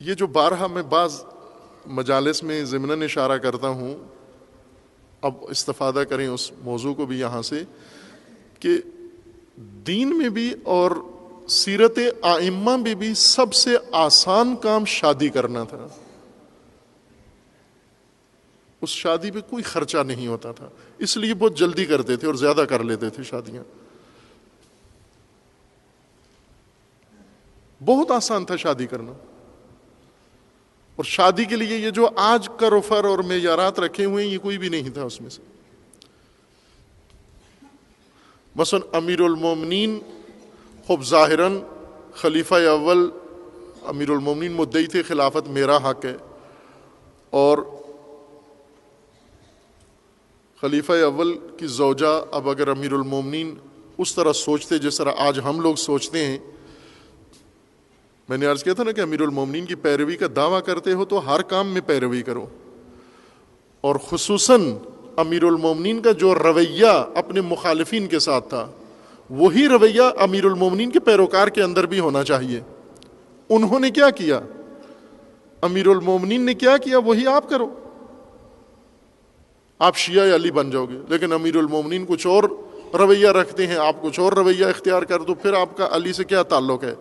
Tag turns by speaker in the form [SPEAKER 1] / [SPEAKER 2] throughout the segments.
[SPEAKER 1] یہ جو بارہا میں بعض مجالس میں ضمناً اشارہ کرتا ہوں، اب استفادہ کریں اس موضوع کو بھی یہاں سے، کہ دین میں بھی اور سیرت ائمہ میں بھی سب سے آسان کام شادی کرنا تھا. اس شادی پہ کوئی خرچہ نہیں ہوتا تھا، اس لیے بہت جلدی کرتے تھے اور زیادہ کر لیتے تھے شادیاں. بہت آسان تھا شادی کرنا. اور شادی کے لیے یہ جو آج کا رفر اور معیارات رکھے ہوئے ہیں، یہ کوئی بھی نہیں تھا اس میں سے. مثلا امیر المومنین خب ظاہراً خلیفہ اول امیر المومنین مدعی تھے، خلافت میرا حق ہے، اور خلیفہ اول کی زوجہ اب اگر امیر المومنین اس طرح سوچتے جس طرح آج ہم لوگ سوچتے ہیں، میں نے عرض کیا تھا نا کہ امیر المومنین کی پیروی کا دعویٰ کرتے ہو تو ہر کام میں پیروی کرو، اور خصوصاً امیر المومنین کا جو رویہ اپنے مخالفین کے ساتھ تھا، وہی رویہ امیر المومنین کے پیروکار کے اندر بھی ہونا چاہیے. انہوں نے کیا کیا، امیر المومنین نے کیا کیا، وہی آپ کرو. آپ شیعہ علی بن جاؤ گے، لیکن امیر المومنین کچھ اور رویہ رکھتے ہیں، آپ کچھ اور رویہ اختیار کر دو، پھر آپ کا علی سے کیا تعلق ہے؟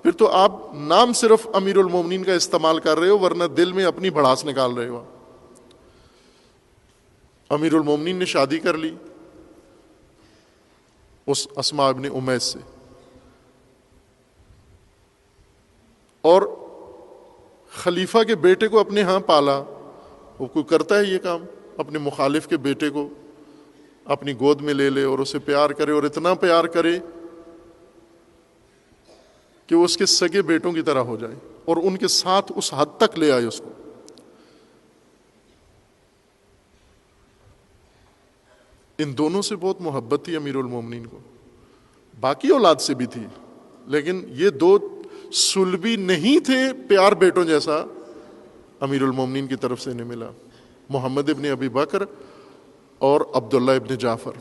[SPEAKER 1] پھر تو آپ نام صرف امیر المومنین کا استعمال کر رہے ہو، ورنہ دل میں اپنی بھڑاس نکال رہے ہو. امیر المومنین نے شادی کر لی اس اسماء ابن امیس سے، اور خلیفہ کے بیٹے کو اپنے ہاں پالا. وہ کوئی کرتا ہے یہ کام، اپنے مخالف کے بیٹے کو اپنی گود میں لے لے اور اسے پیار کرے، اور اتنا پیار کرے کہ وہ اس کے سگے بیٹوں کی طرح ہو جائے، اور ان کے ساتھ اس حد تک لے آئے اس کو. ان دونوں سے بہت محبت تھی امیر المومنین کو، باقی اولاد سے بھی تھی، لیکن یہ دو سلبی نہیں تھے پیار بیٹوں جیسا امیر المومنین کی طرف سے انہیں ملا، محمد ابن ابی بکر اور عبداللہ ابن جعفر.